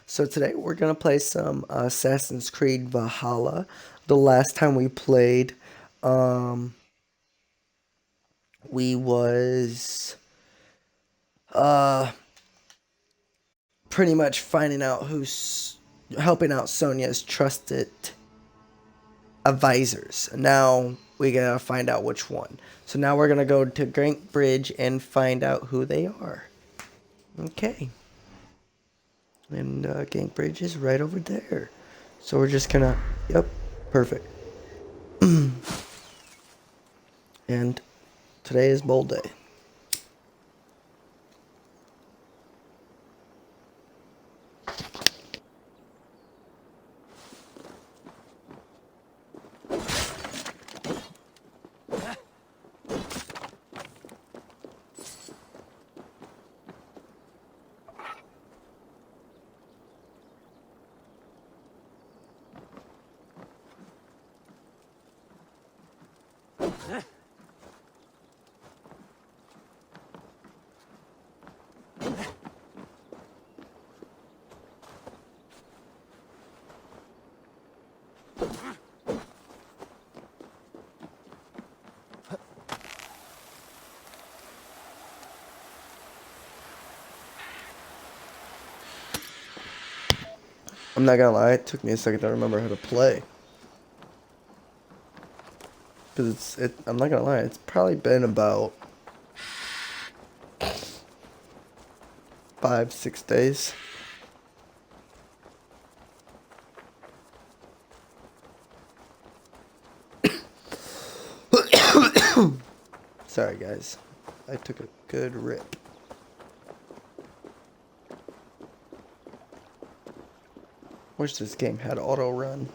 So today we're gonna play some Assassin's Creed Valhalla. The last time we played, we was uh pretty much finding out who's helping out Sonia's trusted advisors. Now we gotta find out which one. So now we're gonna go to Great Bridge and find out who they are. Okay. And Gank Bridge is right over there. So we're just gonna, yep, perfect. And today is bold day. I'm not gonna lie, it took me a second to remember how to play. Because I'm not gonna lie, it's probably been about 5-6 days. Sorry guys, I took a good rip. Wish this game had auto run.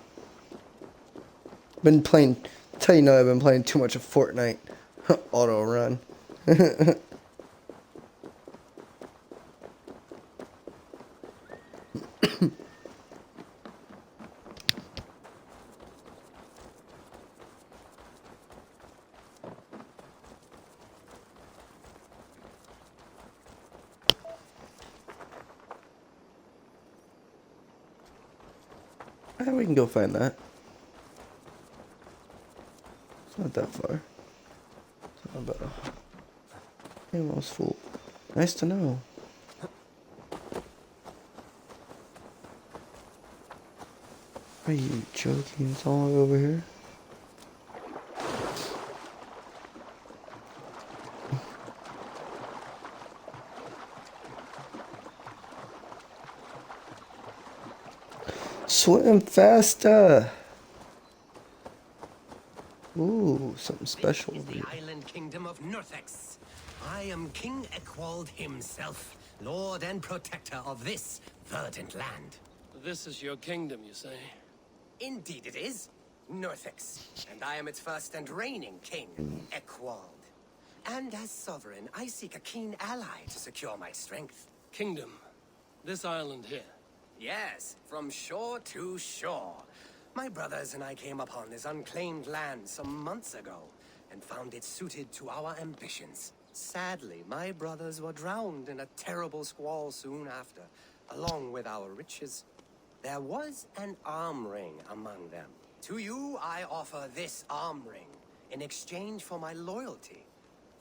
Been playing, tell you no, I've been playing too much of Fortnite. Auto run. We can go find that. It's not that far. It's not about almost full. Nice to know. Are you joking? It's all the way over here. Swim faster! Ooh, something special. This is the island kingdom of Northex. I am King Eckwald himself, lord and protector of this verdant land. This is your kingdom, you say? Indeed it is, Northex, and I am its first and reigning king, Eckwald. And as sovereign, I seek a keen ally to secure my strength. Kingdom. This island here. Yes, from shore to shore. My brothers and I came upon this unclaimed land some months ago, and found it suited to our ambitions. Sadly, my brothers were drowned in a terrible squall soon after, along with our riches. There was an arm ring among them. To you, I offer this arm ring, in exchange for my loyalty.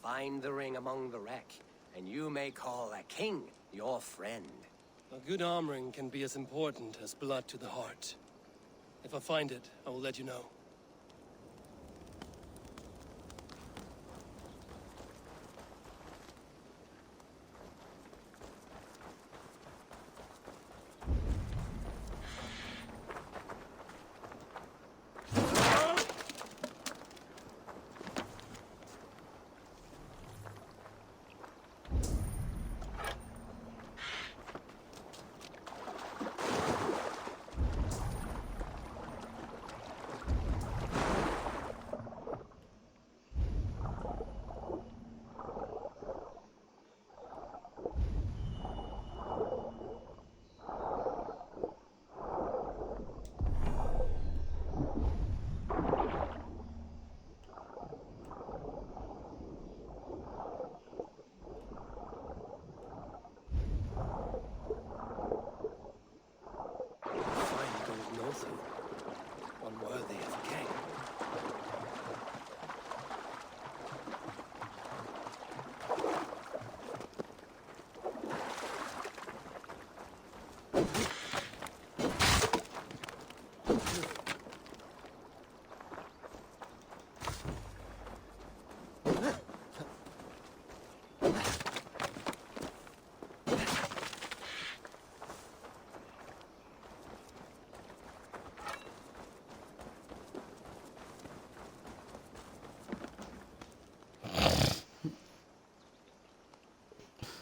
Find the ring among the wreck, and you may call a king your friend. A good arm ring can be as important as blood to the heart. If I find it, I will let you know.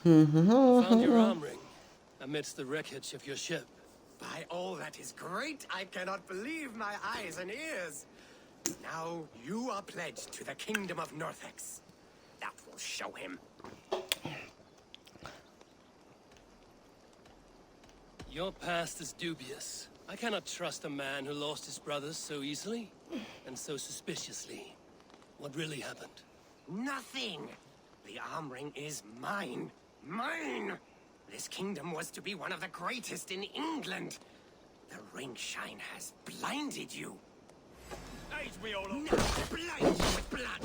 I found your arm ring amidst the wreckage of your ship. By all that is great, I cannot believe my eyes and ears. Now you are pledged to the kingdom of Northex. That will show him. Your past is dubious. I cannot trust a man who lost his brothers so easily and so suspiciously. What really happened? Nothing. The arm ring is mine. Mine! This kingdom was to be one of the greatest in England. The ring shine has blinded you. Now blind you with blood.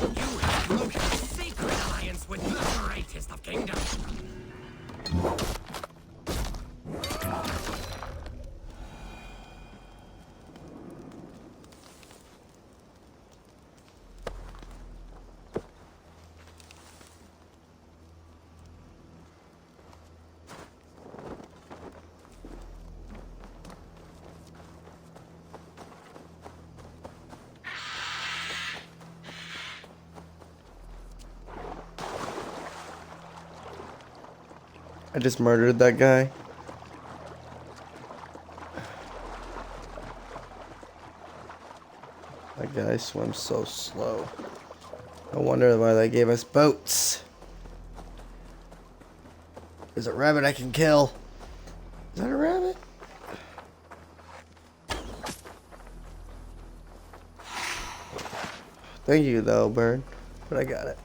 You have broken a sacred alliance with the greatest of kingdoms. I just murdered that guy. That guy swims so slow. No wonder why they gave us boats. There's a rabbit I can kill. Is that a rabbit? Thank you though, bird. But I got it.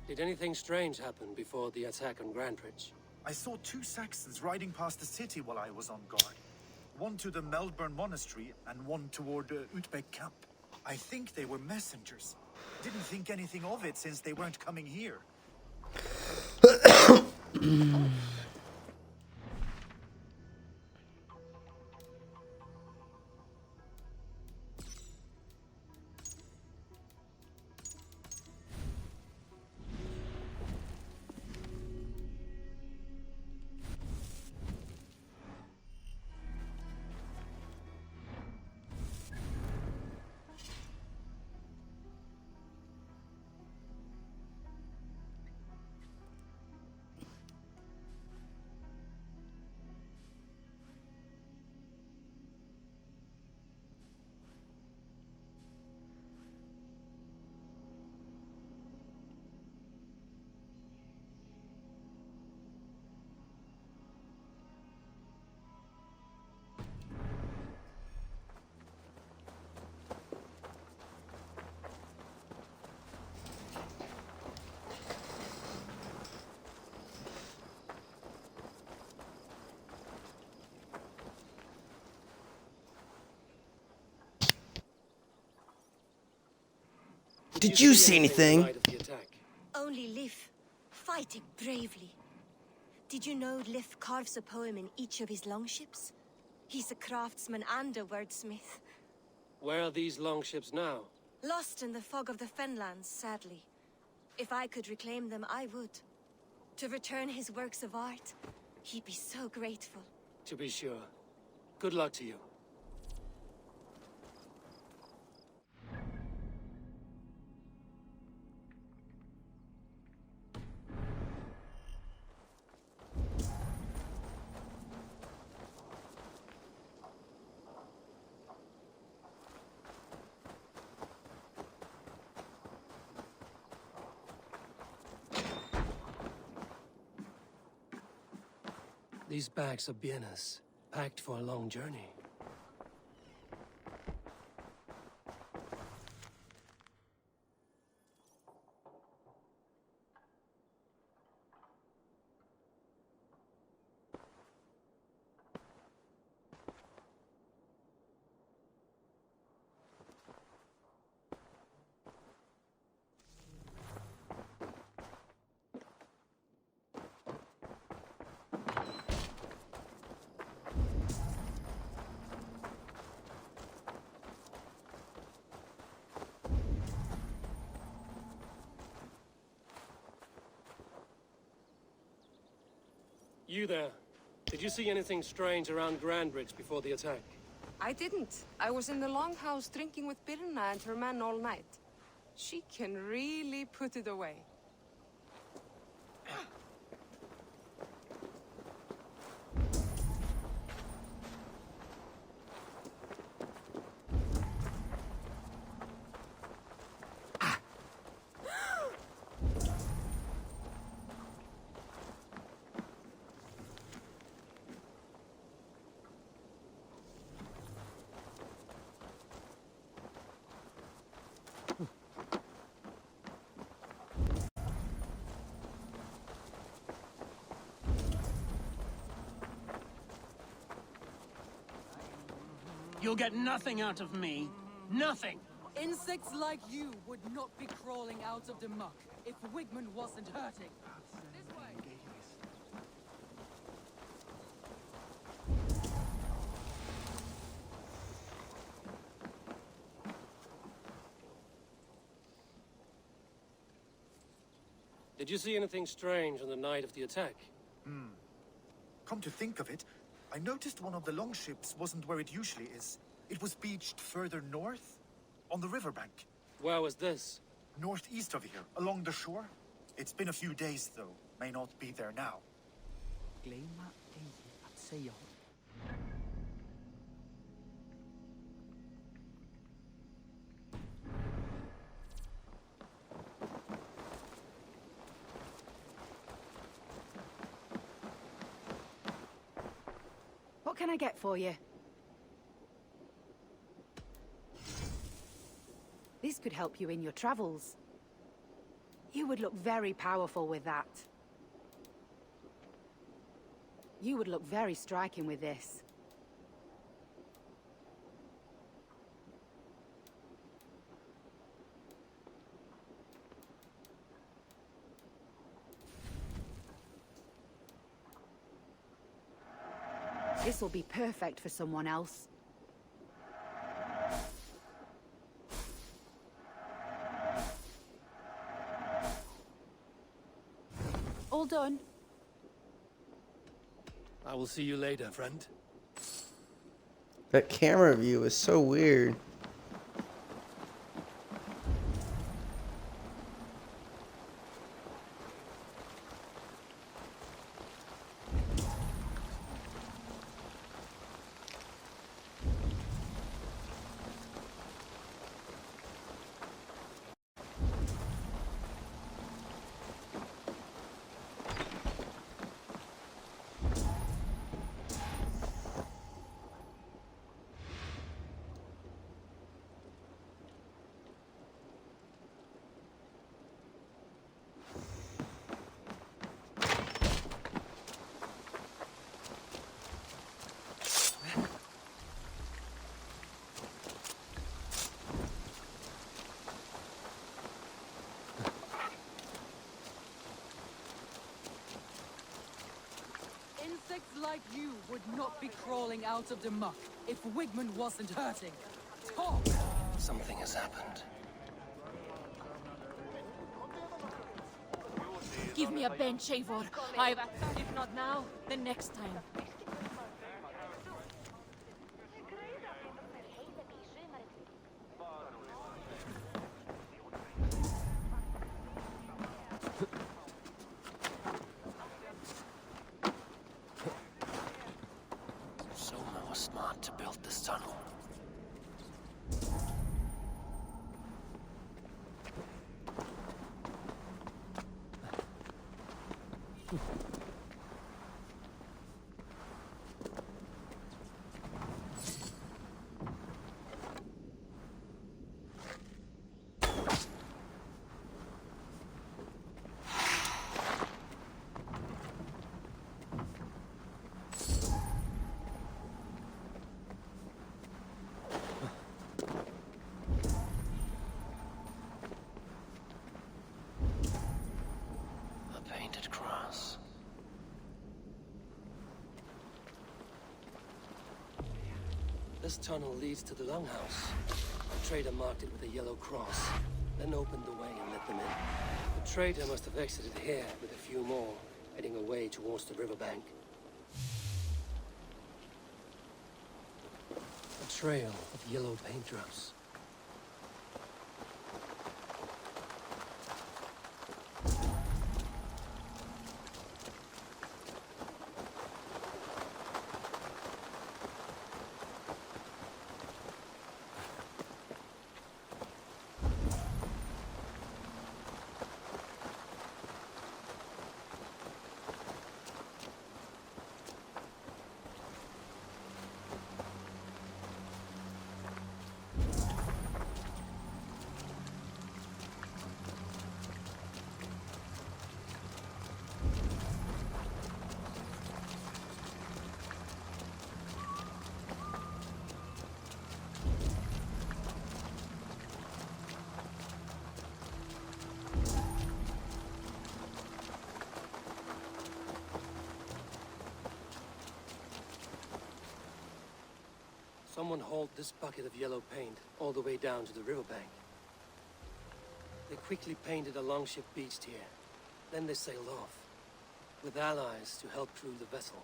Did anything strange happen before the attack on Grantridge? I saw 2 Saxons riding past the city while I was on guard. One to the Melbourne Monastery and one toward Utbeck Camp. I think they were messengers. Didn't think anything of it since they weren't coming here. Did you see in the anything? light of the attack? Only Lif, fighting bravely. Did you know Lif carves a poem in each of his longships? He's a craftsman and a wordsmith. Where are these longships now? Lost in the fog of the Fenlands, sadly. If I could reclaim them, I would. To return his works of art, he'd be so grateful. To be sure. Good luck to you. These bags are bienes, packed for a long journey. You there. Did you see anything strange around Grandbridge before the attack? I didn't. I was in the longhouse drinking with Birna and her men all night. She can really put it away. You'll get nothing out of me. Nothing! Insects like you would not be crawling out of the muck if Wigmund wasn't hurting. This way! Did you see anything strange on the night of the attack? Come to think of it, I noticed one of the longships wasn't where it usually is. It was beached further north, on the riverbank. Where was this? Northeast of here, along the shore. It's been a few days, though. May not be there now. Glömma ej att säga. What can I get for you? This could help you in your travels. You would look very powerful with that. You would look very striking with this. This will be perfect for someone else. All done. I will see you later, friend. That camera view is so weird. Insects like you would not be crawling out of the muck if Wigmund wasn't hurting. Talk! Something has happened. Give me a bench, Eivor. If not now, then next time. Soma was smart to build this tunnel. Painted cross. This tunnel leads to the longhouse. The trader marked it with a yellow cross, then opened the way and let them in. The trader must have exited here with a few more, heading away towards the riverbank. A trail of yellow paint drops. Someone hauled this bucket of yellow paint all the way down to the riverbank. They quickly painted a longship beached here. Then they sailed off, with allies to help crew the vessel.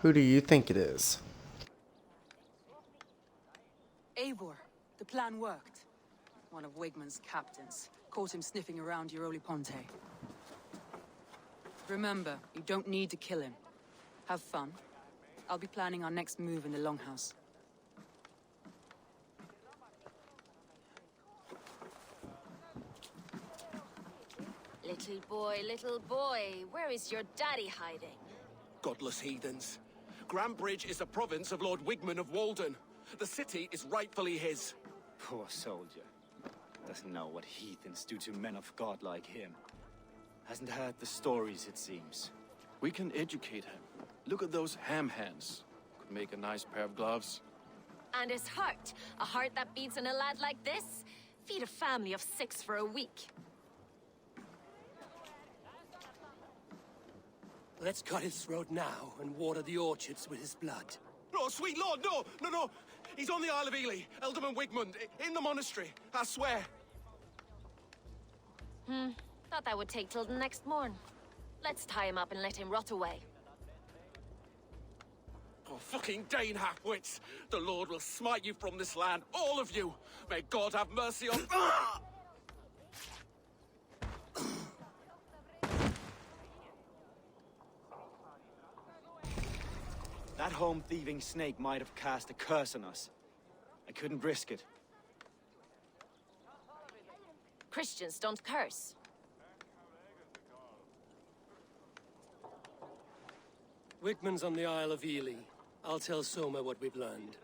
Who do you think it is? Eivor, the plan worked. One of Wigmund's captains caught him sniffing around Euroli Ponte. Remember, you don't need to kill him. Have fun. I'll be planning our next move in the Longhouse. Little boy, where is your daddy hiding? Godless heathens. Grambridge is a province of Lord Wigmund of Walden. The city is rightfully his. Poor soldier. Doesn't know what heathens do to men of God like him. Hasn't heard the stories, it seems. We can educate him. Look at those ham hands. make a nice pair of gloves. And his heart. A heart that beats in a lad like this. Feed a family of 6 for a week. Let's cut his throat now and water the orchards with his blood. No, sweet lord, no, no, no. He's on the Isle of Ely, Ealdorman Wigmund, in the monastery, I swear. Thought that would take till the next morn. Let's tie him up and let him rot away. Oh, fucking Dane half-wits! The Lord will smite you from this land, all of you! May God have mercy on... Ah! That home-thieving snake might have cast a curse on us. I couldn't risk it. Christians don't curse. Wigmund's on the Isle of Ely. I'll tell Soma what we've learned.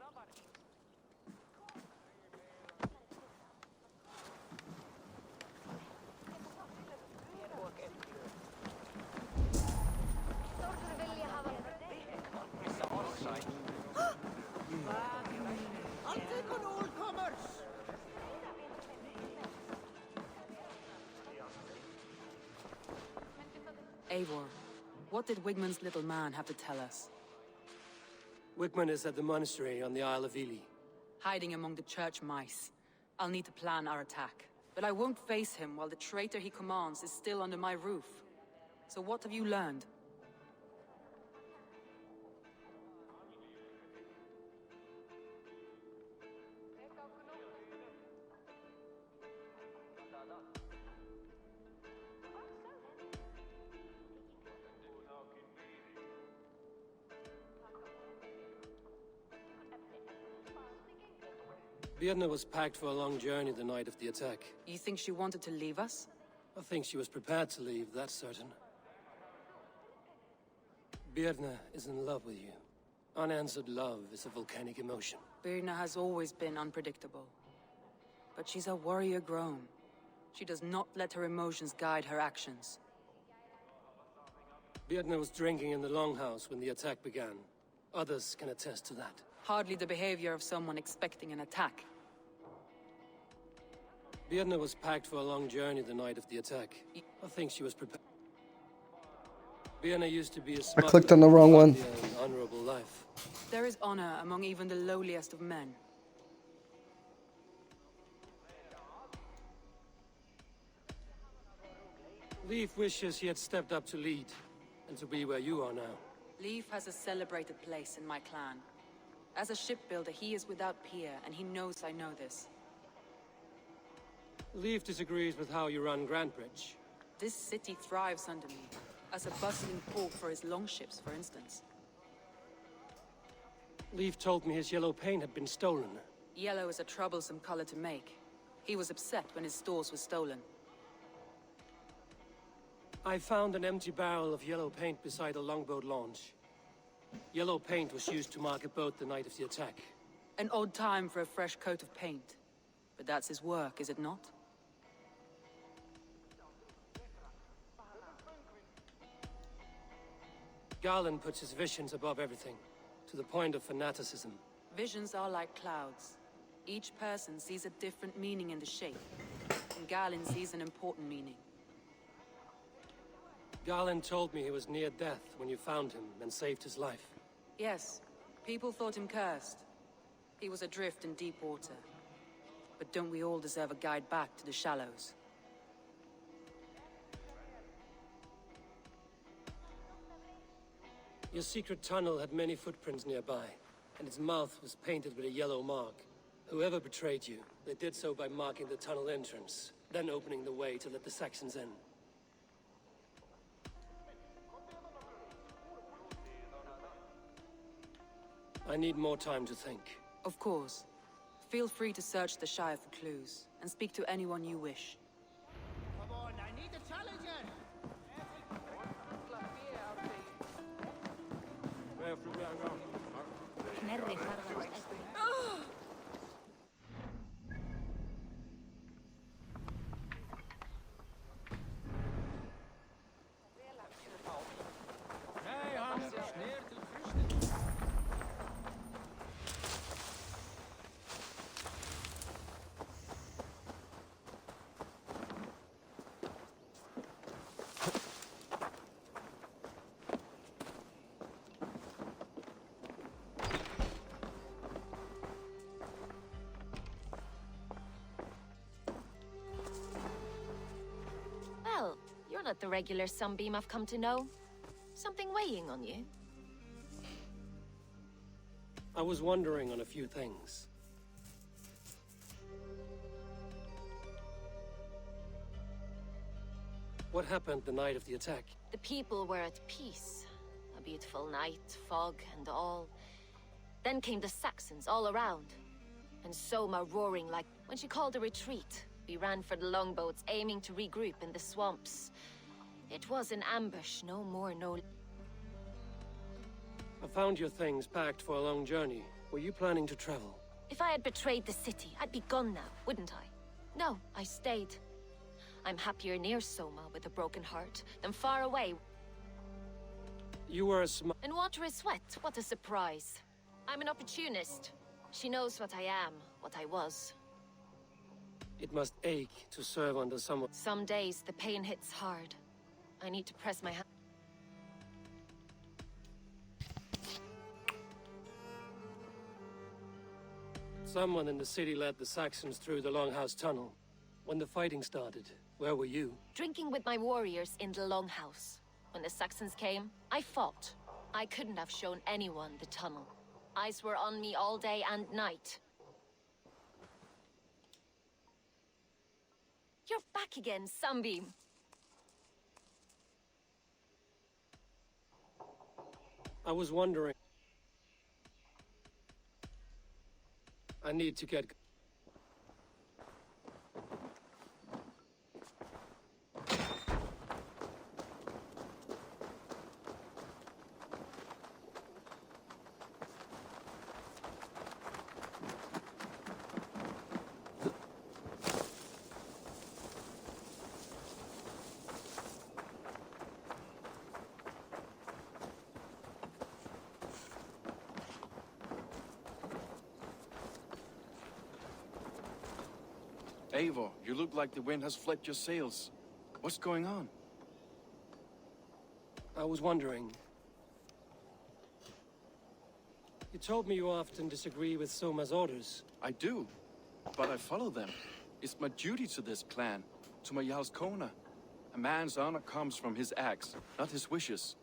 I'll take on all comers. Eivor, what did Wigmund's little man have to tell us? Wigmund is at the monastery on the Isle of Ely. Hiding among the church mice. I'll need to plan our attack. But I won't face him while the traitor he commands is still under my roof. So what have you learned? Birna was packed for a long journey the night of the attack. You think she wanted to leave us? I think she was prepared to leave, that's certain. Birna is in love with you. Unanswered love is a volcanic emotion. Birna has always been unpredictable. But she's a warrior grown. She does not let her emotions guide her actions. Birna was drinking in the longhouse when the attack began. Others can attest to that. Hardly the behavior of someone expecting an attack. Birna was packed for a long journey the night of the attack. I think she was prepared. Birna used to be a I clicked on the wrong one. an honorable life. There is honor among even the lowliest of men. Leif wishes he had stepped up to lead, and to be where you are now. Leif has a celebrated place in my clan. As a shipbuilder, he is without peer, and he knows I know this. Leif disagrees with how you run Grantbridge. This city thrives under me, as a bustling port for his longships, for instance. Leif told me his yellow paint had been stolen. Yellow is a troublesome color to make. He was upset when his stores were stolen. I found an empty barrel of yellow paint beside a longboat launch. Yellow paint was used to mark a boat the night of the attack. An odd time for a fresh coat of paint. But that's his work, is it not? Galinn puts his visions above everything, to the point of fanaticism. Visions are like clouds. Each person sees a different meaning in the shape, and Galinn sees an important meaning. Galinn told me he was near death when you found him and saved his life. Yes, people thought him cursed. He was adrift in deep water. But don't we all deserve a guide back to the shallows? Your secret tunnel had many footprints nearby, and its mouth was painted with a yellow mark. Whoever betrayed you, they did so by marking the tunnel entrance, then opening the way to let the Saxons in. I need more time to think. Of course. Feel free to search the Shire for clues, and speak to anyone you wish. Come on, I need a challenger. not the regular sunbeam I've come to know. Something weighing on you? I was wondering on a few things. What happened the night of the attack? The people were at peace. A beautiful night, fog and all. Then came the Saxons all around. And Soma roaring like... When she called a retreat, we ran for the longboats, aiming to regroup in the swamps. It was an ambush, no more, no... I found your things packed for a long journey. Were you planning to travel? If I had betrayed the city, I'd be gone now, wouldn't I? No, I stayed. I'm happier near Soma with a broken heart than far away. You were a And water is wet, what a surprise. I'm an opportunist. She knows what I am, what I was. It must ache to serve under someone. Some days the pain hits hard. I need to press my hand. Someone in the city led the Saxons through the Longhouse Tunnel. When the fighting started, where were you? Drinking with my warriors in the Longhouse. When the Saxons came, I fought. I couldn't have shown anyone the tunnel. Eyes were on me all day and night. You're back again, Sunbeam. I was wondering... I need to get... Eivor, you look like the wind has flipped your sails. What's going on? I was wondering... You told me you often disagree with Soma's orders. I do, but I follow them. It's my duty to this clan, to my Jarl's Kona. A man's honor comes from his acts, not his wishes.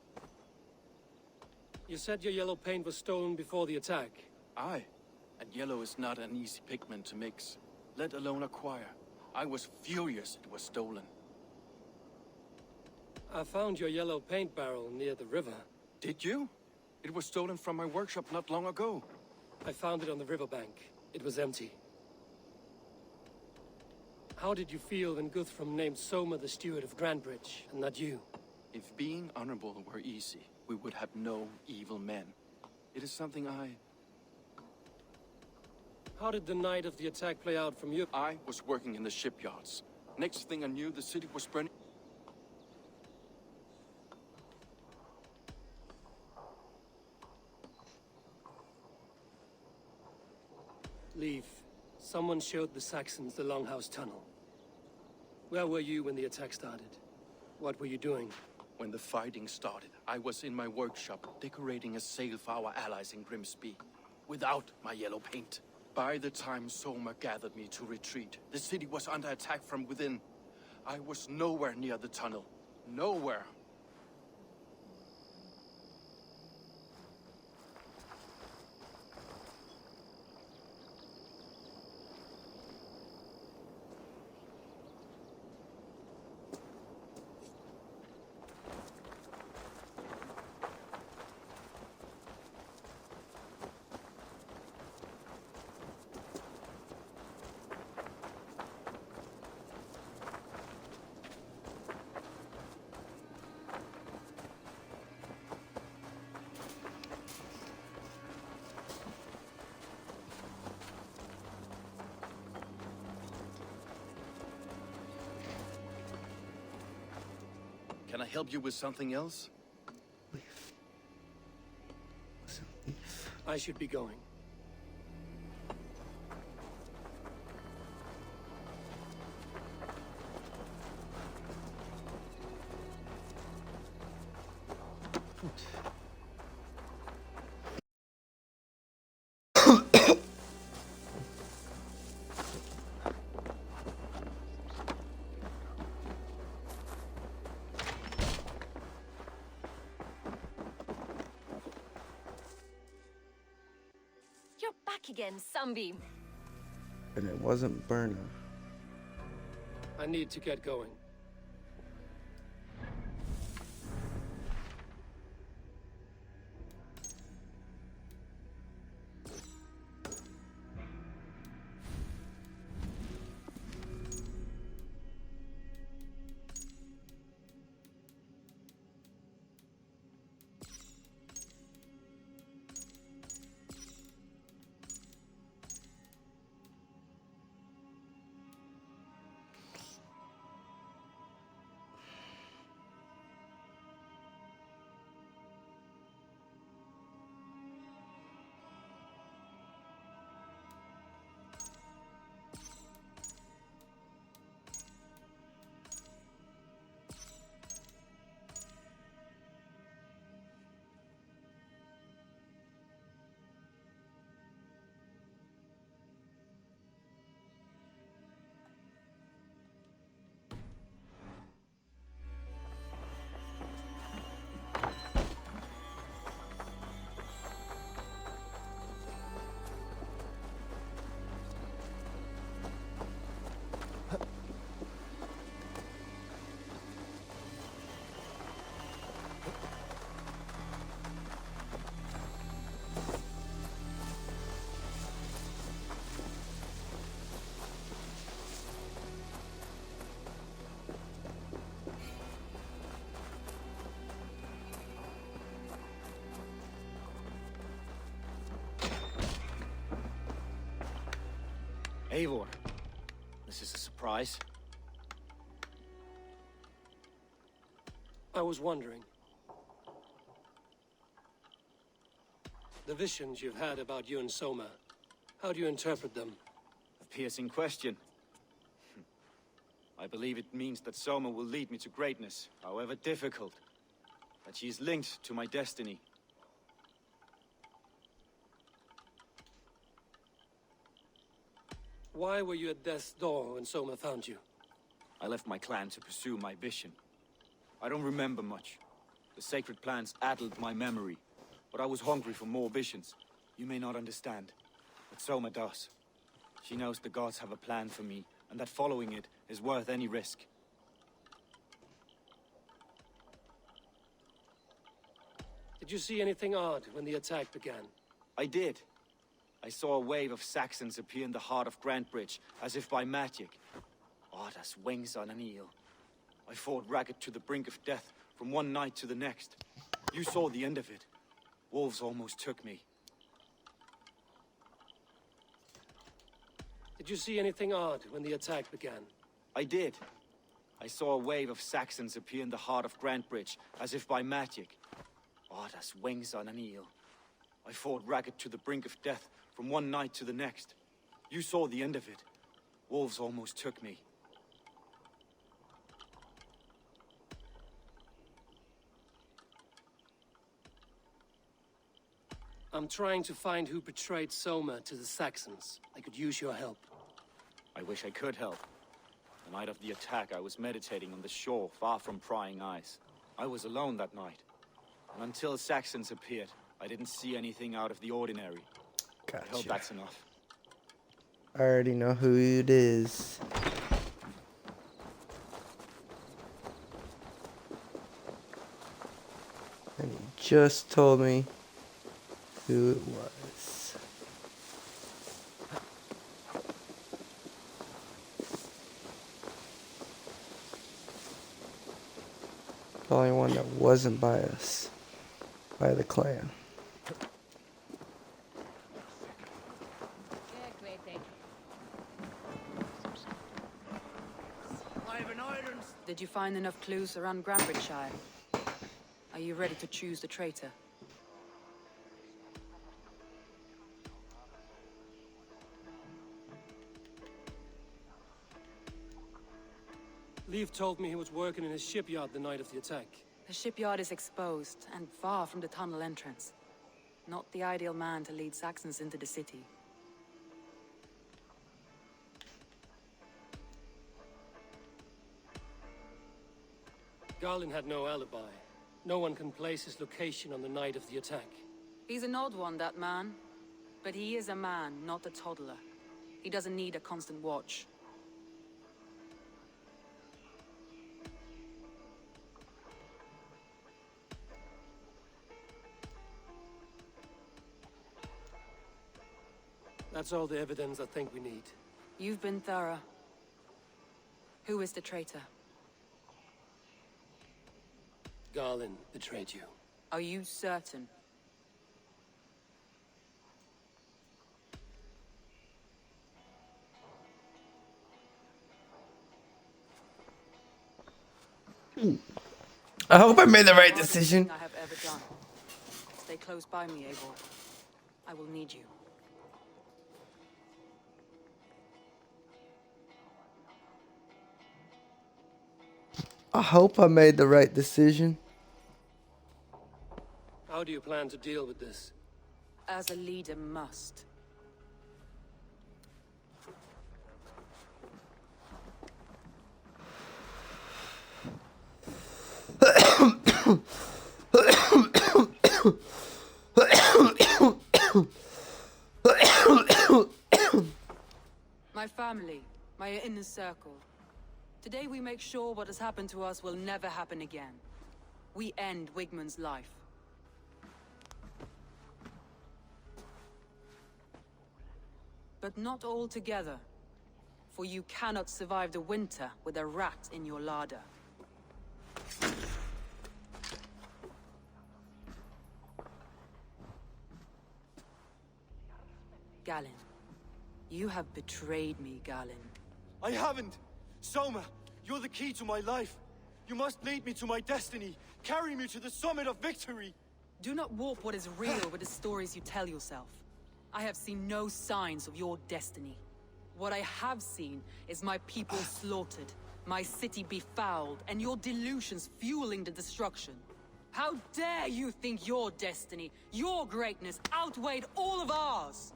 You said your yellow paint was stolen before the attack. Aye, and yellow is not an easy pigment to mix, let alone acquire. I was furious it was stolen. I found your yellow paint barrel near the river. Did you? It was stolen from my workshop not long ago. I found it on the riverbank. It was empty. How did you feel when Guthrum named Soma the steward of Grandbridge, and not you? If being honorable were easy, we would have no evil men. It is something How did the night of the attack play out from you? I was working in the shipyards. Next thing I knew, the city was burning. Leave. Someone showed the Saxons the Longhouse Tunnel. Where were you when the attack started? What were you doing? When the fighting started, I was in my workshop, decorating a sail for our allies in Grimsby, without my yellow paint. By the time Soma gathered me to retreat, the city was under attack from within. I was nowhere near the tunnel. Nowhere. Can I help you with something else? I should be going. again, Sunbeam. And it wasn't Berna. I need to get going. Eivor, this is a surprise. I was wondering. The visions you've had about you and Soma, how do you interpret them? A piercing question. I believe it means that Soma will lead me to greatness, however difficult. That she is linked to my destiny. Why were you at death's door when Soma found you? I left my clan to pursue my vision. I don't remember much. The sacred plants addled my memory. But I was hungry for more visions. You may not understand, but Soma does. She knows the gods have a plan for me, and that following it is worth any risk. Did you see anything odd when the attack began? I did. I saw a wave of Saxons appear in the heart of Grantbridge, as if by magic. Odd as wings on an eel. I fought ragged to the brink of death from one night to the next. You saw the end of it. Wolves almost took me. Did you see anything odd when the attack began? I did. I saw a wave of Saxons appear in the heart of Grantbridge, as if by magic. Odd as wings on an eel. I fought ragged to the brink of death from one night to the next. You saw the end of it. Wolves almost took me. I'm trying to find who betrayed Soma to the Saxons. I could use your help. I wish I could help. The night of the attack, I was meditating on the shore, far from prying eyes. I was alone that night. And until Saxons appeared, I didn't see anything out of the ordinary. Gotcha. I hope that's enough. I already know who it is. And he just told me who it was. The only one that wasn't by us. By the clan. Did you find enough clues around Grantbridgeshire? Are you ready to choose the traitor? Leif told me he was working in his shipyard the night of the attack. The shipyard is exposed and far from the tunnel entrance. Not the ideal man to lead Saxons into the city. Galinn had no alibi. No one can place his location on the night of the attack. He's an odd one, that man. But he is a man, not a toddler. He doesn't need a constant watch. That's all the evidence I think we need. You've been thorough. Who is the traitor? Galinn betrayed you. Are you certain? I hope I made the right decision. I have ever done. Stay close by me, Eivor. I will need you. I hope I made the right decision. How do you plan to deal with this? As a leader must. My family, my inner circle. Today we make sure what has happened to us will never happen again. We end Wigmund's life. But not all together. For you cannot survive the winter with a rat in your larder. Galinn. You have betrayed me, Galinn. I haven't! Soma, you're the key to my life. You must lead me to my destiny. Carry me to the summit of victory. Do not warp what is real with the stories you tell yourself. I have seen no signs of your destiny. What I have seen is my people slaughtered, my city befouled, and your delusions fueling the destruction. How dare you think your destiny, your greatness, outweighed all of ours?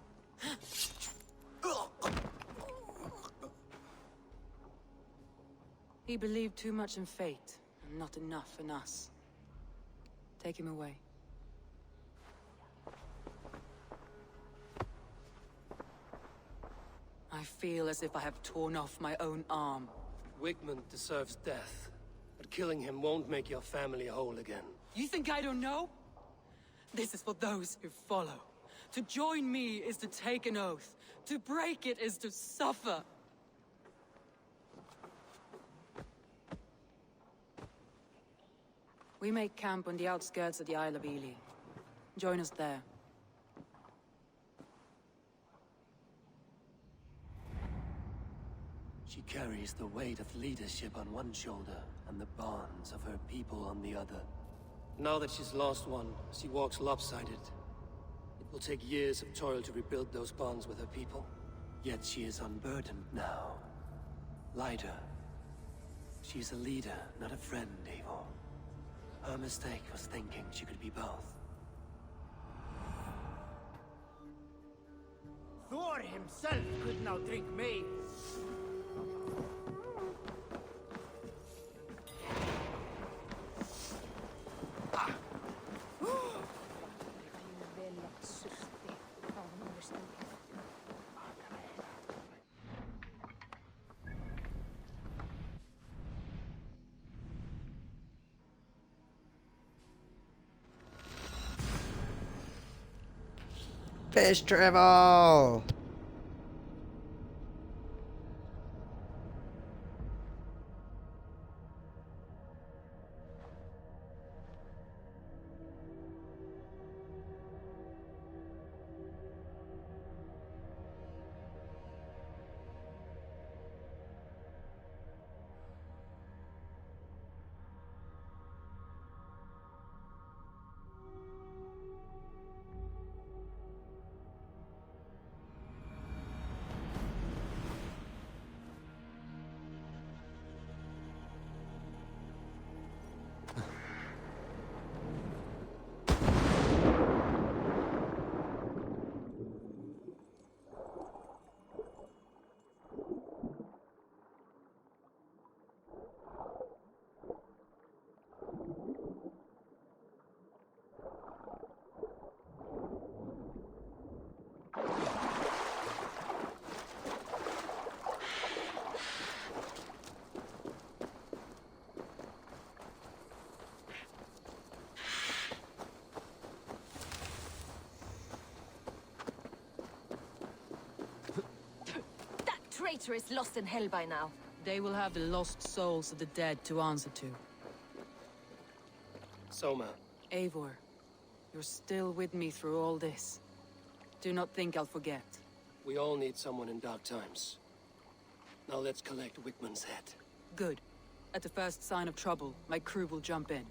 He believed too much in fate, and not enough in us. Take him away. I feel as if I have torn off my own arm. Wigmund deserves death, but killing him won't make your family whole again. You think I don't know? This is for those who follow. To join me is to take an oath. To break it is to suffer. We make camp on the outskirts of the Isle of Ely. Join us there. She carries the weight of leadership on one shoulder and the bonds of her people on the other. Now that she's lost one, she walks lopsided. It will take years of toil to rebuild those bonds with her people. Yet she is unburdened now. Lighter. She's a leader, not a friend, Eivor. Her mistake was thinking she could be both. Thor himself could now drink me. Fish travel! traitor is lost in hell by now. They will have the lost souls of the dead to answer to. Soma. Eivor, you're still with me through all this. Do not think I'll forget. We all need someone in dark times. Now let's collect Wigmund's head. Good. At the first sign of trouble, my crew will jump in.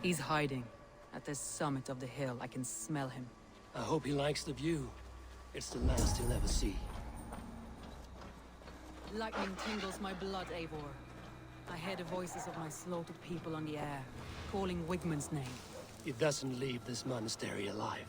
He's hiding. At the summit of the hill, I can smell him. I hope he likes the view. It's the last he'll ever see. Lightning tingles my blood, Eivor. I hear the voices of my slaughtered people on the air, calling Wigmund's name. He doesn't leave this monastery alive.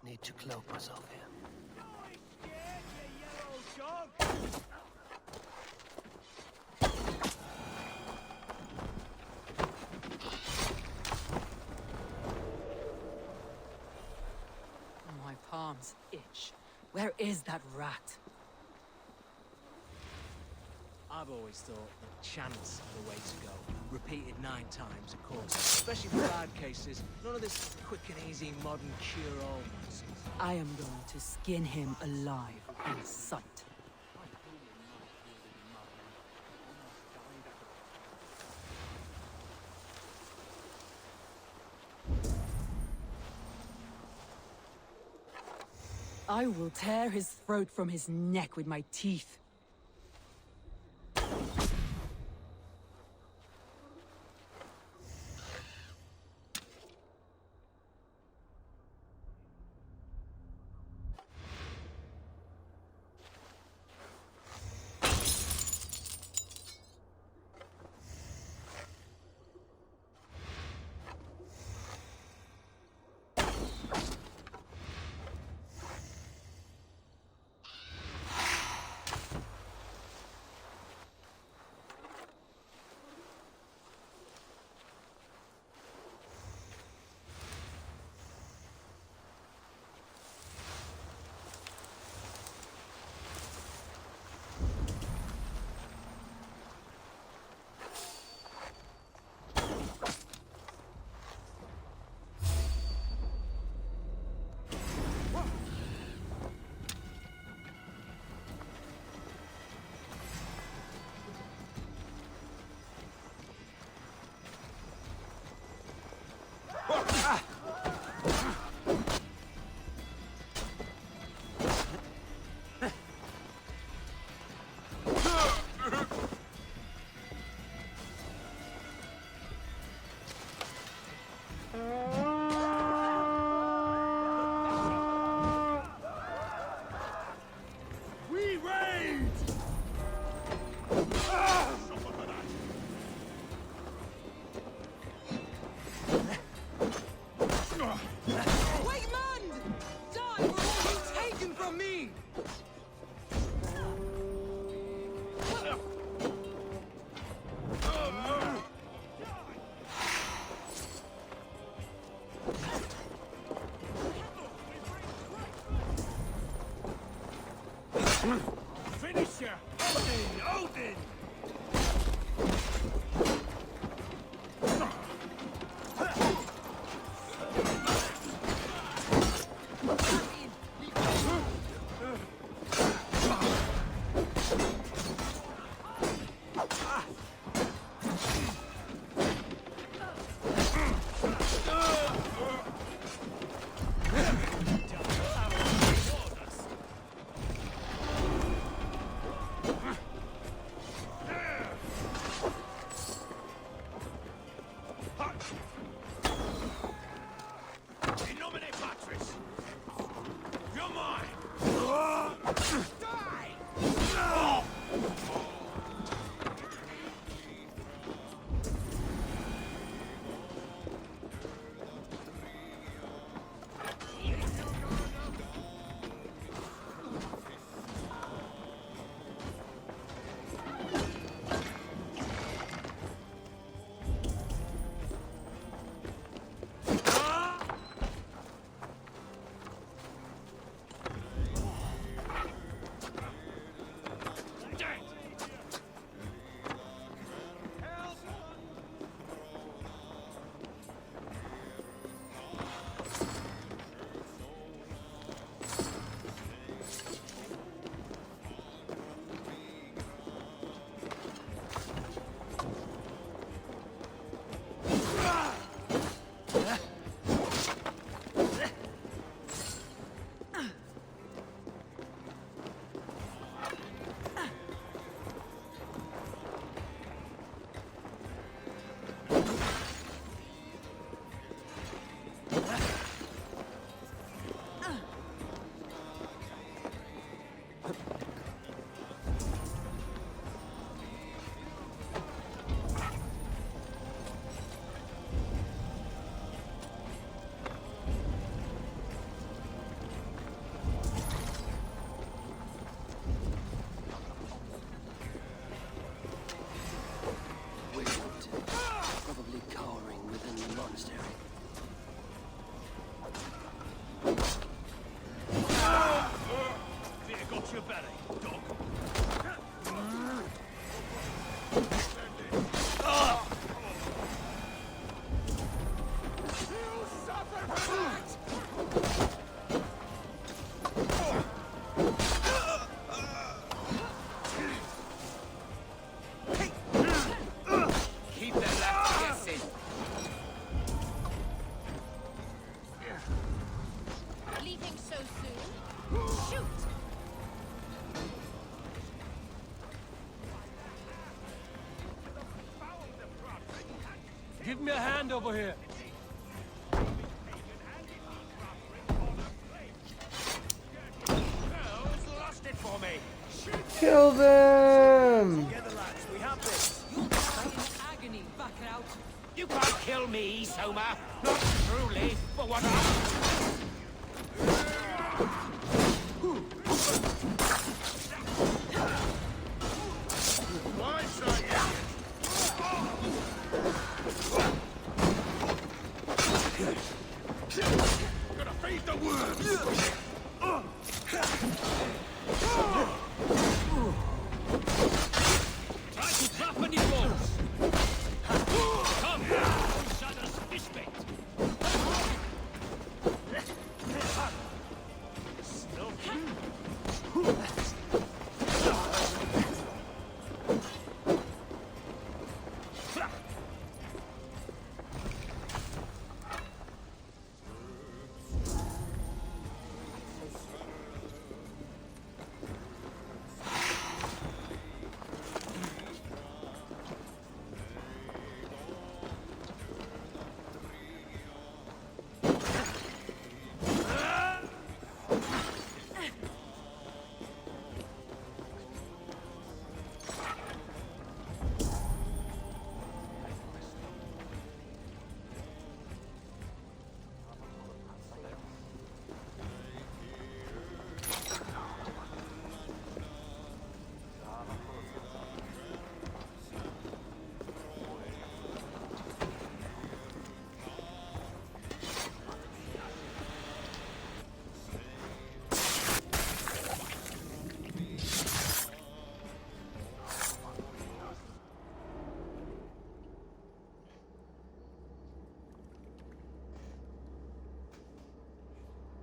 Need to cloak myself here. My palms itch. Where is that rat? I've always thought that chance are the way to go. Repeated 9 times, of course. Especially for bad cases. None of this quick and easy modern cure-all nonsense. I am going to skin him alive in sight. I will tear his throat from his neck with my teeth. so soon. Shoot! Give me a hand over here. Lost it for me. Kill them! Together, lads. We have this. You die in agony, back out. You can't kill me, Soma. Not truly, for what I... My son. Gonna feed the worms. Try to trap any balls. Come, Shadow's fish bait.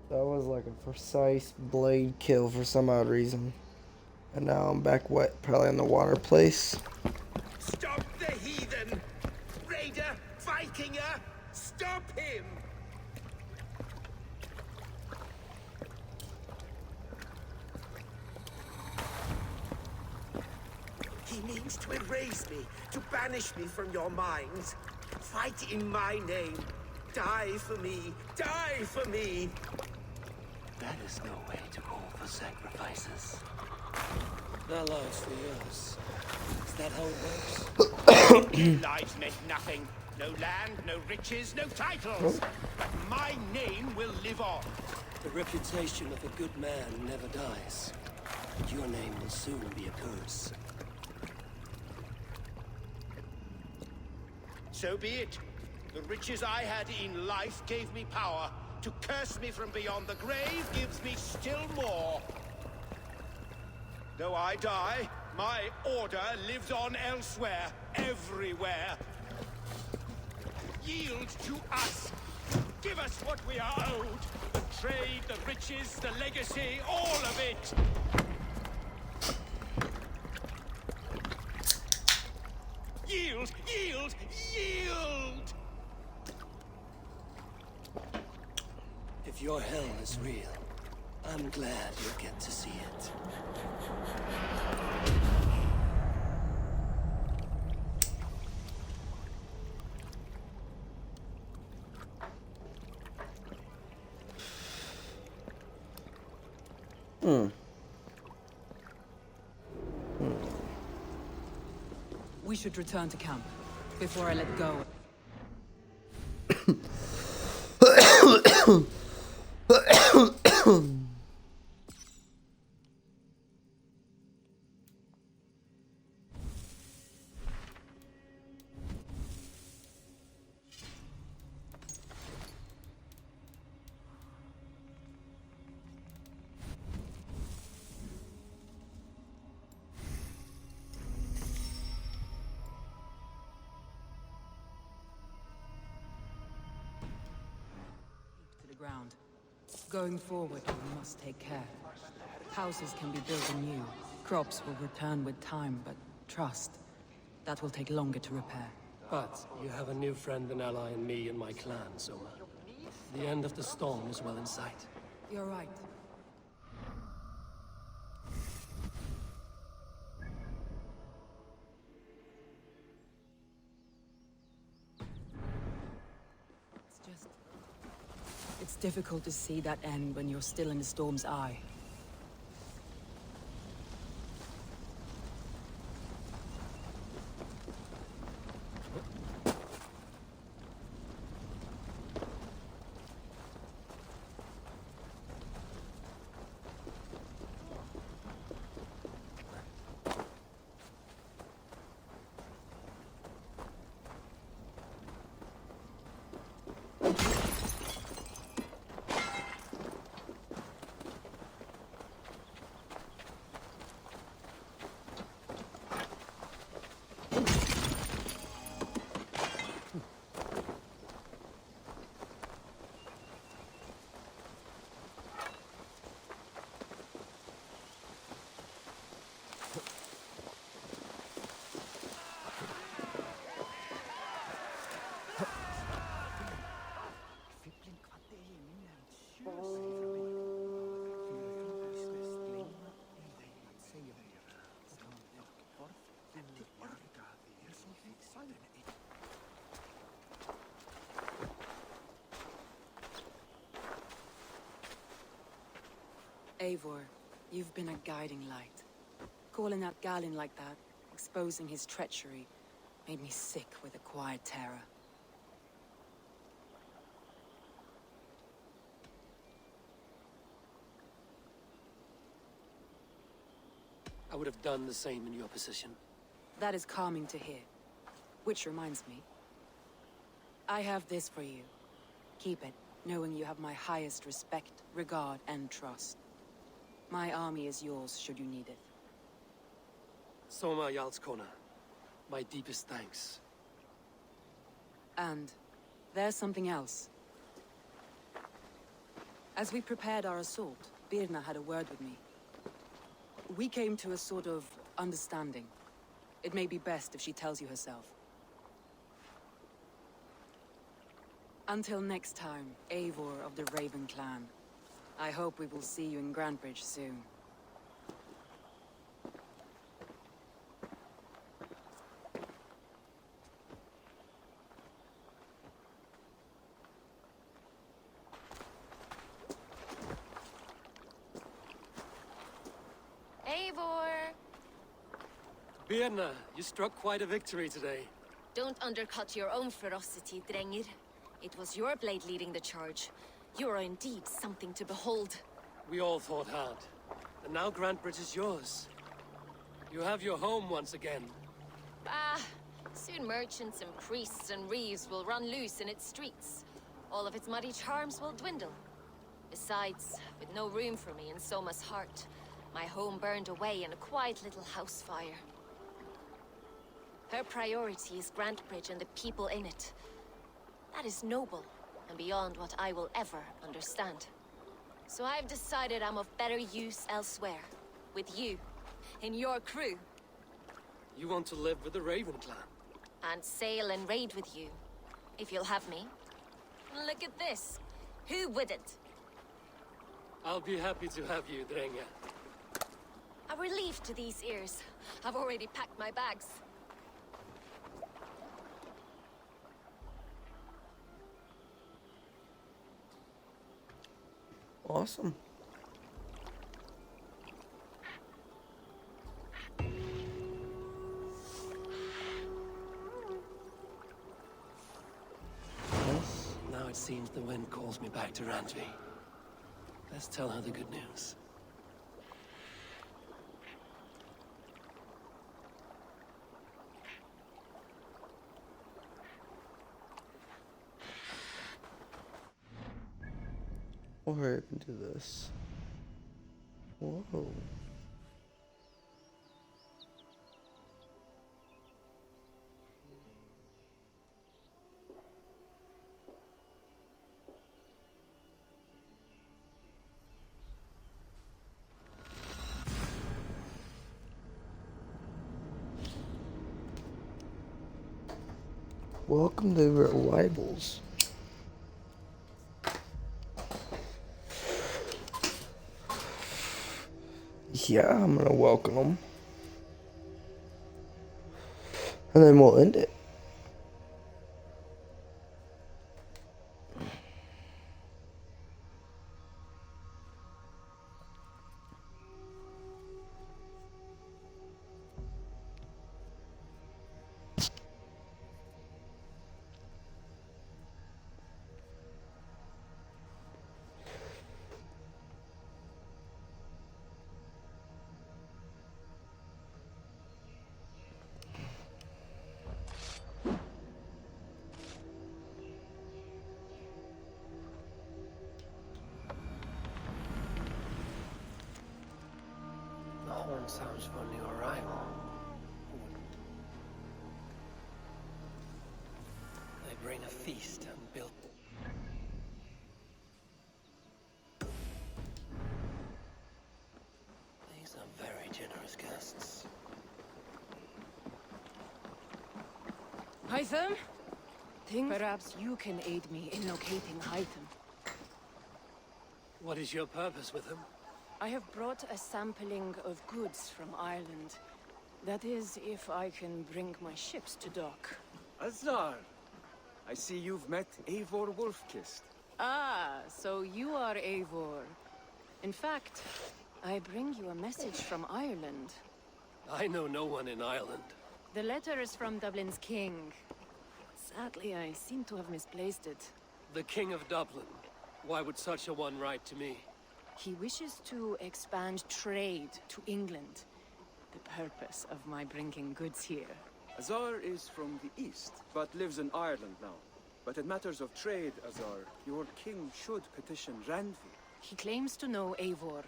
That was like a precise blade kill for some odd reason. And now I'm back wet, probably in the water place. Stop the heathen! Raider! Vikinger! Stop him! He means to erase me, to banish me from your minds. Fight in my name. Die for me. Die for me. That is no way to call for sacrifices. Their lives for yours. Is that how it works? Their lives meant nothing. No land, no riches, no titles. But my name will live on. The reputation of a good man never dies. And your name will soon be a curse. So be it. The riches I had in life gave me power. To curse me from beyond the grave gives me still more. Though I die, my order lives on elsewhere, everywhere. Yield to us. Give us what we are owed. The trade, the riches, the legacy, all of it. Yield, yield, yield! If your hell is real, I'm glad you'll get to see it. We should return to camp before I let go. Ground. Going forward, we must take care. Houses can be built anew. Crops will return with time, but trust, that will take longer to repair. But you have a new friend and ally in me and my clan, Soma. The end of the storm is well in sight. You're right. It's difficult to see that end when you're still in the storm's eye. Eivor, you've been a guiding light. Calling out Galinn like that, exposing his treachery, made me sick with a quiet terror. I would have done the same in your position. That is calming to hear. Which reminds me. I have this for you. Keep it, knowing you have my highest respect, regard, and trust. My army is yours, should you need it. Soma Jarlskona, my deepest thanks. And there's something else. As we prepared our assault, Birna had a word with me. We came to a sort of understanding. It may be best if she tells you herself. Until next time, Eivor of the Raven Clan. I hope we will see you in Grantebridge soon. Eivor! Birna, you struck quite a victory today. Don't undercut your own ferocity, Drengir. It was your blade leading the charge. You are indeed something to behold. We all fought hard. And now Grantebridge is yours. You have your home once again. Ah, soon merchants and priests and reeves will run loose in its streets. All of its muddy charms will dwindle. Besides, with no room for me in Soma's heart, my home burned away in a quiet little house fire. Her priority is Grantebridge and the people in it. That is noble, and beyond what I will ever understand. So I've decided I'm of better use elsewhere. With you, in your crew. You want to live with the Raven Clan? And sail and raid with you, if you'll have me. Look at this. Who wouldn't? I'll be happy to have you, Drenga. A relief to these ears. I've already packed my bags. Awesome. Now it seems the wind calls me back to Randvi. Let's tell her the good news. We'll hurry up and do this. Whoa. Welcome to Arrivals. Yeah, I'm gonna welcome them. And then we'll end it. The horn sounds for a new arrival. They bring a feast and build. These are very generous guests. Hytham? Perhaps you can aid me in locating Hytham. What is your purpose with them? I have brought a sampling of goods from Ireland. That is, if I can bring my ships to dock. Azar! I see you've met Eivor Wolfkist. Ah, so you are Eivor. In fact, I bring you a message from Ireland. I know no one in Ireland. The letter is from Dublin's king. Sadly, I seem to have misplaced it. The King of Dublin. Why would such a one write to me? He wishes to expand trade to England. The purpose of my bringing goods here. Azar is from the east, but lives in Ireland now. But in matters of trade, Azar, your king should petition Randvi. He claims to know Eivor.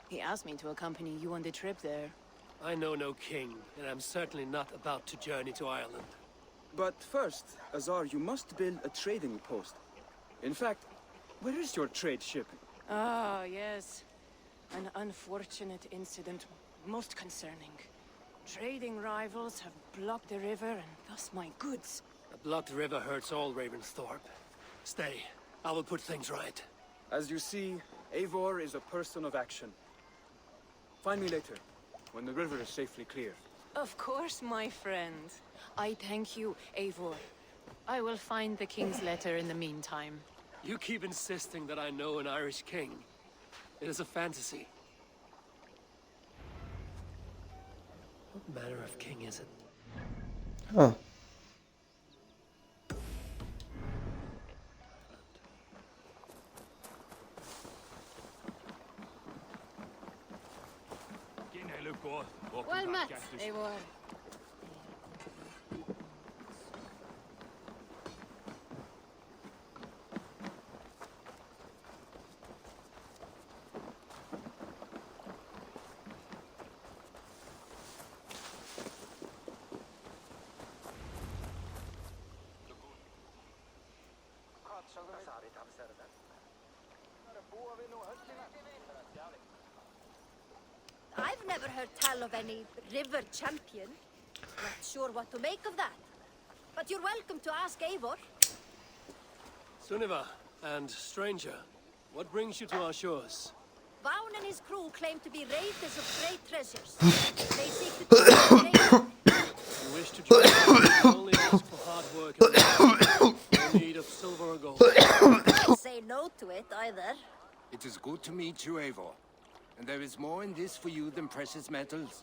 He asked me to accompany you on the trip there. I know no king, and I'm certainly not about to journey to Ireland. But first, Azar, you must build a trading post. In fact, where is your trade ship? Ah, yes. An unfortunate incident, most concerning. Trading rivals have blocked the river and thus my goods. A blocked river hurts all Ravensthorpe. Stay. I will put things right. As you see, Eivor is a person of action. Find me later, when the river is safely clear. Of course, my friend. I thank you, Eivor. I will find the king's letter in the meantime. You keep insisting that I know an Irish king. It is a fantasy. What manner of king is it? Huh. Well met, Eivor. I've never heard tell of any river champion. Not sure what to make of that. But you're welcome to ask Eivor. Sunniva, and stranger, what brings you to our shores? Vaughan and his crew claim to be raiders of great treasures. They seek to take the treasure. You wish to join us, only ask for hard work and no need of silver or gold. I say no to it either. It is good to meet you, Eivor. And there is more in this for you than precious metals.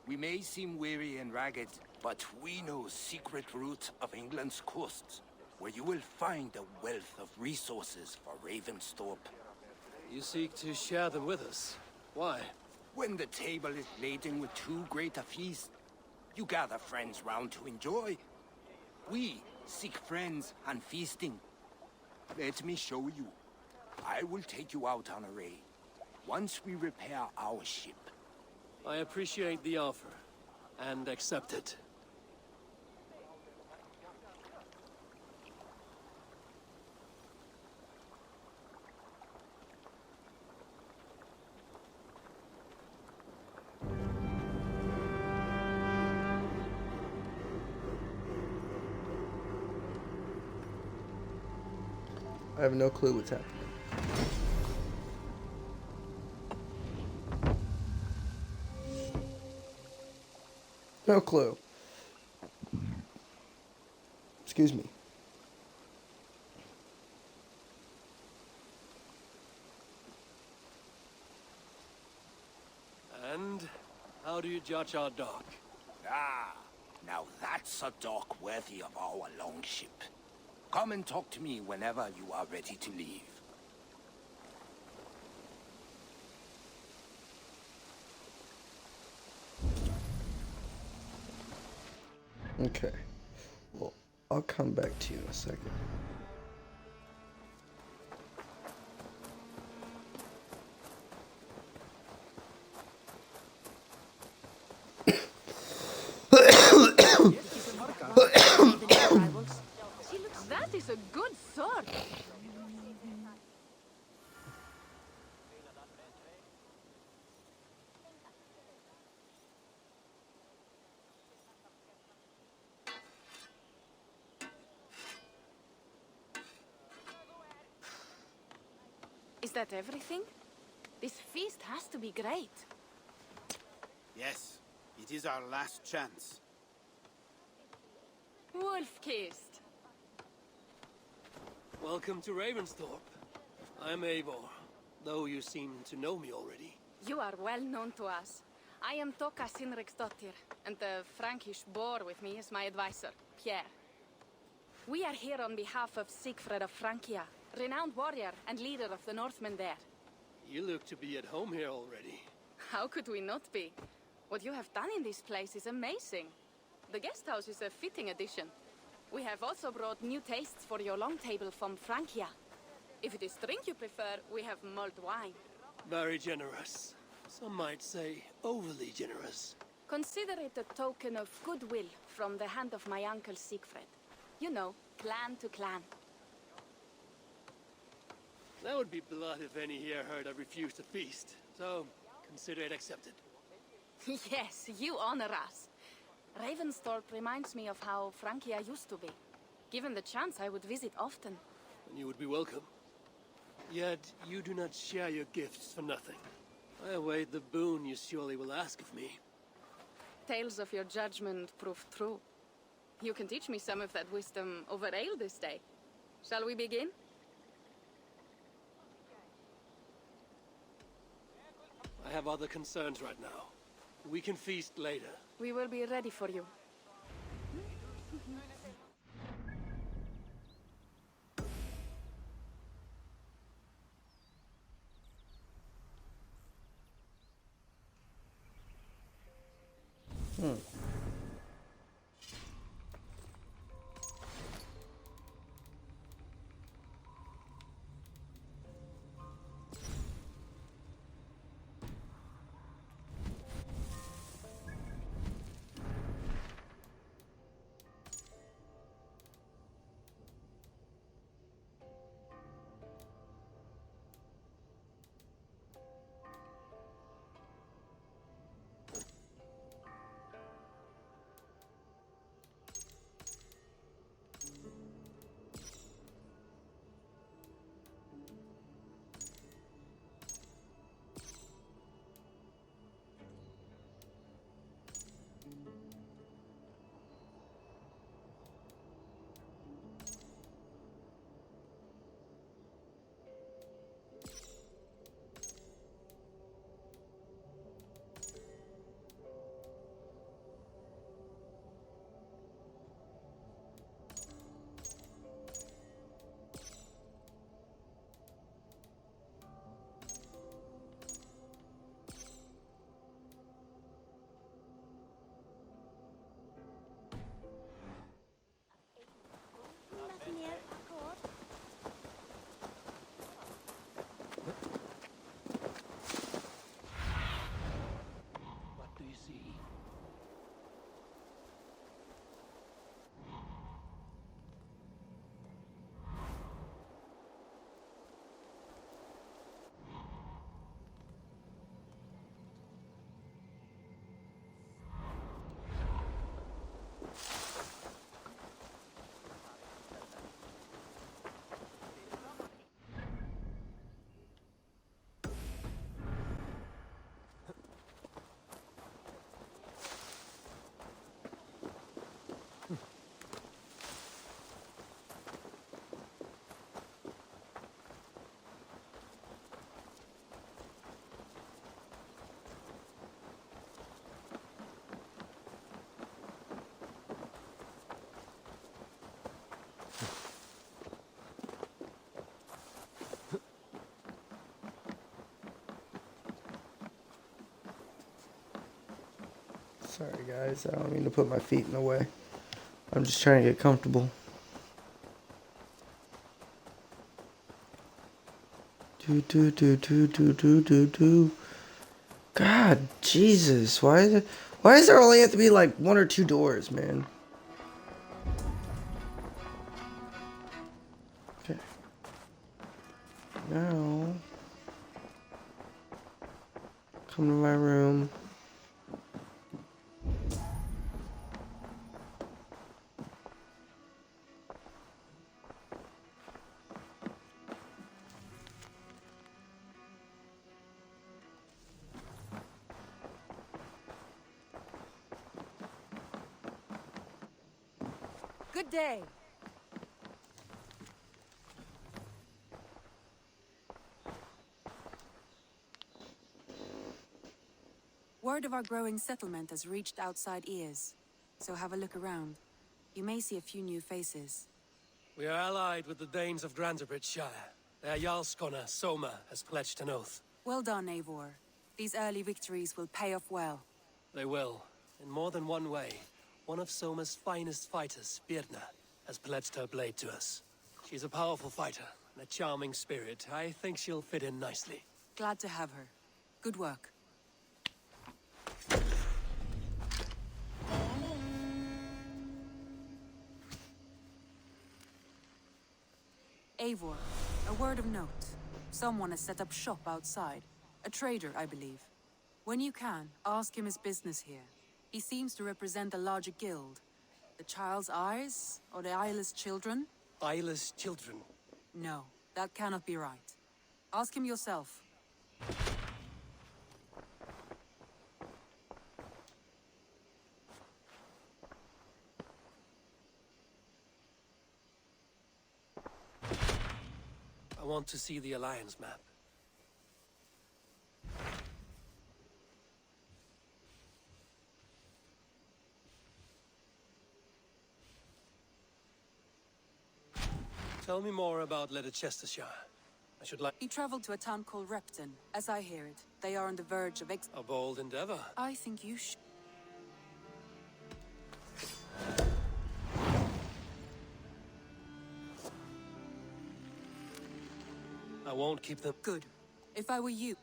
We may seem weary and ragged, but we know secret routes of England's coasts, where you will find a wealth of resources for Ravensthorpe. You seek to share them with us. Why? When the table is laden with too great a feast, you gather friends round to enjoy. We seek friends and feasting. Let me show you. I will take you out on a raid. Once we repair our ship. I appreciate the offer, and accept it. I have no clue what's happening. No clue. Excuse me. And how do you judge our dock? Ah, now that's a dock worthy of our longship. Come and talk to me whenever you are ready to leave. Okay. Well, I'll come back to you in a second. That is a good sword. Is that everything? This feast has to be great. Yes, it is our last chance. Wolf-kissed. Welcome to Ravensthorpe. I'm Eivor, though you seem to know me already. You are well known to us. I am Toka Sinriksdottir, and the Frankish boar with me is my advisor, Pierre. We are here on behalf of Sigfred of Francia, renowned warrior and leader of the Northmen there. You look to be at home here already. How could we not be? What you have done in this place is amazing. The guest house is a fitting addition. We have also brought new tastes for your long table from Francia. If it is drink you prefer, we have mulled wine. Very generous. Some might say overly generous. Consider it a token of goodwill from the hand of my uncle Sigfred. You know, clan to clan. That would be blood if any here heard I refused to feast. So, consider it accepted. Yes, you honor us. Ravensthorpe reminds me of how Francia used to be. Given the chance, I would visit often. And you would be welcome. Yet, you do not share your gifts for nothing. I await the boon you surely will ask of me. Tales of your judgment prove true. You can teach me some of that wisdom over ale this day. Shall we begin? I have other concerns right now. We can feast later. We will be ready for you. Sorry guys, I don't mean to put my feet in the way. I'm just trying to get comfortable. Do. God, Jesus, why does there only have to be like 1 or 2 doors, man? Okay. Now, come to my room. Good day. Word of our growing settlement has reached outside ears, so have a look around. You may see a few new faces. We are allied with the Danes of Shire. Their Jarlskona, Soma, has pledged an oath. Well done, Eivor. These early victories will pay off well. They will, in more than one way. One of Soma's finest fighters, Birna, has pledged her blade to us. She's a powerful fighter and a charming spirit. I think she'll fit in nicely. Glad to have her. Good work. Eivor, a word of note. Someone has set up shop outside. A trader, I believe. When you can, ask him his business here. He seems to represent a larger guild. The Child's Eyes? Or the Eyeless Children? Eyeless children? No, that cannot be right. Ask him yourself. I want to see the Alliance map. Tell me more about Leicestershire. I should like... He traveled to a town called Repton. As I hear it, they are on the verge of A bold endeavor. I think you should... I won't keep them... Good. If I were you...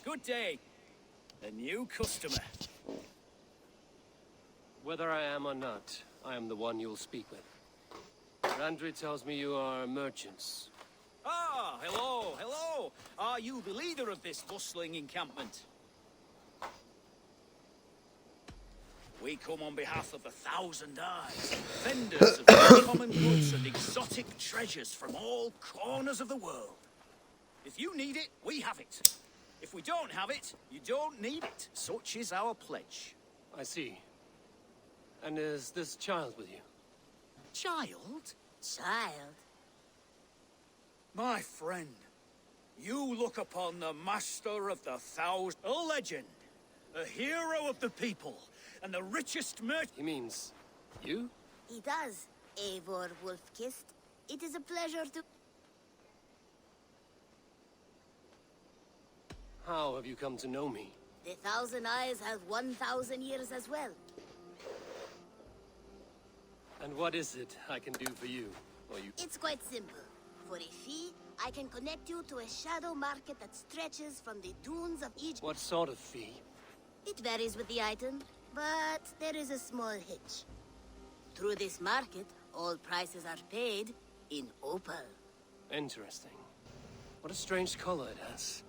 Good day. A new customer. Whether I am or not, I am the one you'll speak with. Randri tells me you are merchants. Ah, hello, hello. Are you the leader of this bustling encampment? We come on behalf of the Thousand Eyes, vendors of common goods and exotic treasures from all corners of the world. If you need it, we have it. If we don't have it, you don't need it. Such is our pledge. I see. And is this child with you? Child? Child? My friend, you look upon the master of the thousand, a legend, a hero of the people, and the richest merchant. He means you? He does, Eivor Wolf-Kissed. It is a pleasure to... How have you come to know me? The Thousand Eyes has 1,000 years as well. And what is it I can do for you? Or you? It's quite simple. For a fee, I can connect you to a shadow market that stretches from the dunes of Egypt. What sort of fee? It varies with the item, but there is a small hitch. Through this market, all prices are paid in opal. Interesting. What a strange color it has.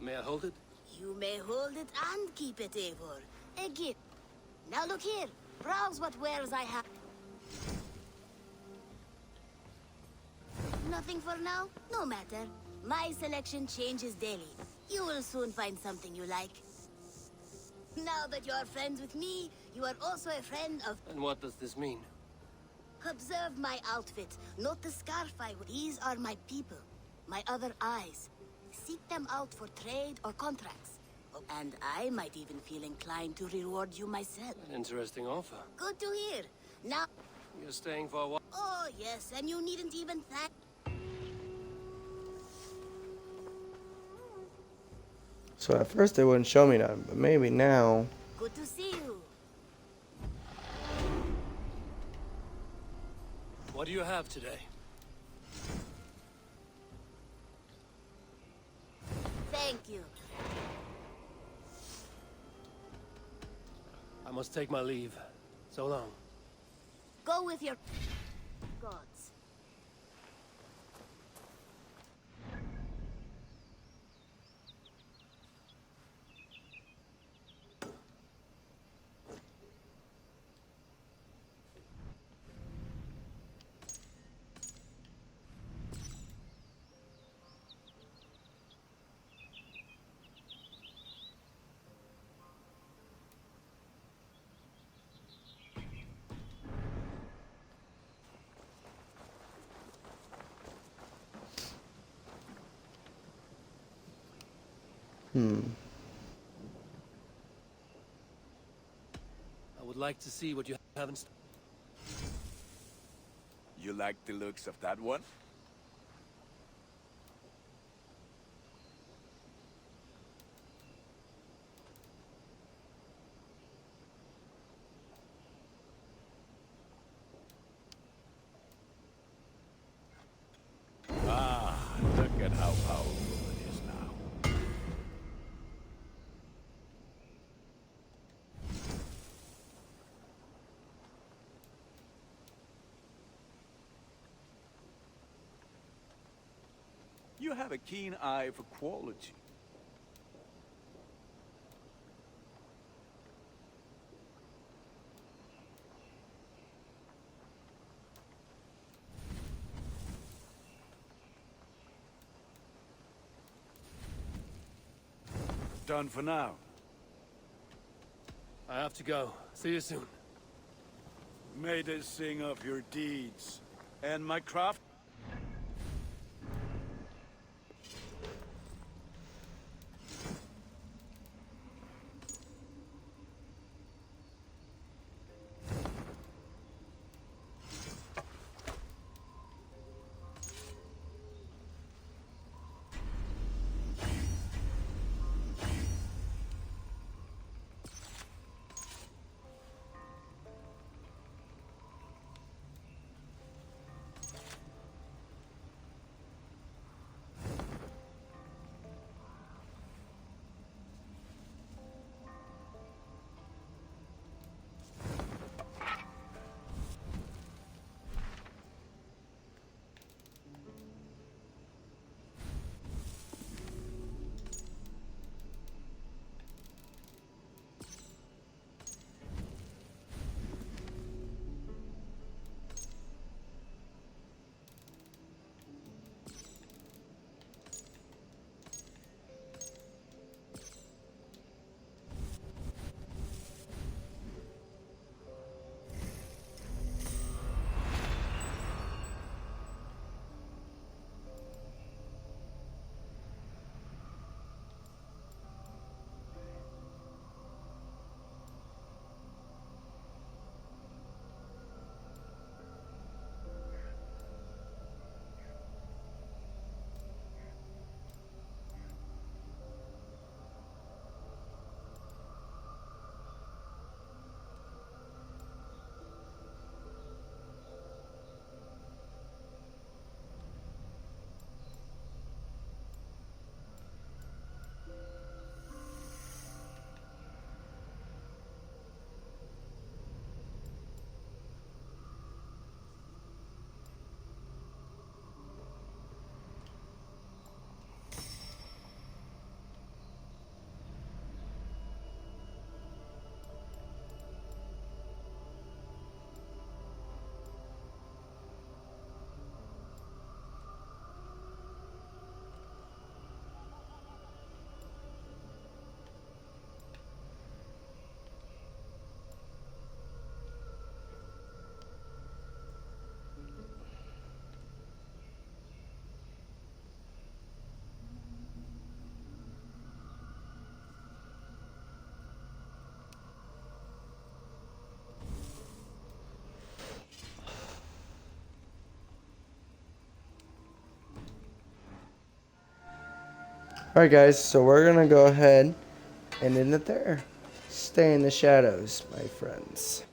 May I hold it? You may hold it and keep it, Eivor. A gift. Now look here. Browse what wares I have. Nothing for now? No matter. My selection changes daily. You will soon find something you like. Now that you are friends with me, you are also a friend of... And what does this mean? Observe my outfit, not the scarf I wear. These are my people, my other eyes. Seek them out for trade or contracts. Oh, and I might even feel inclined to reward you myself. An interesting offer. Good to hear. Now... You're staying for a while? Oh, yes, and you needn't even thank... So at first they wouldn't show me none, but maybe now. Good to see you. What do you have today? Thank you. I must take my leave. So long. Go with your... gods. I would like to see what you haven't... You like the looks of that one? Ah, look at how powerful it is now. You have a keen eye for quality. Done for now. I have to go. See you soon. May they sing of your deeds. And my craft? Alright guys, so we're gonna go ahead and end it there. Stay in the shadows, my friends.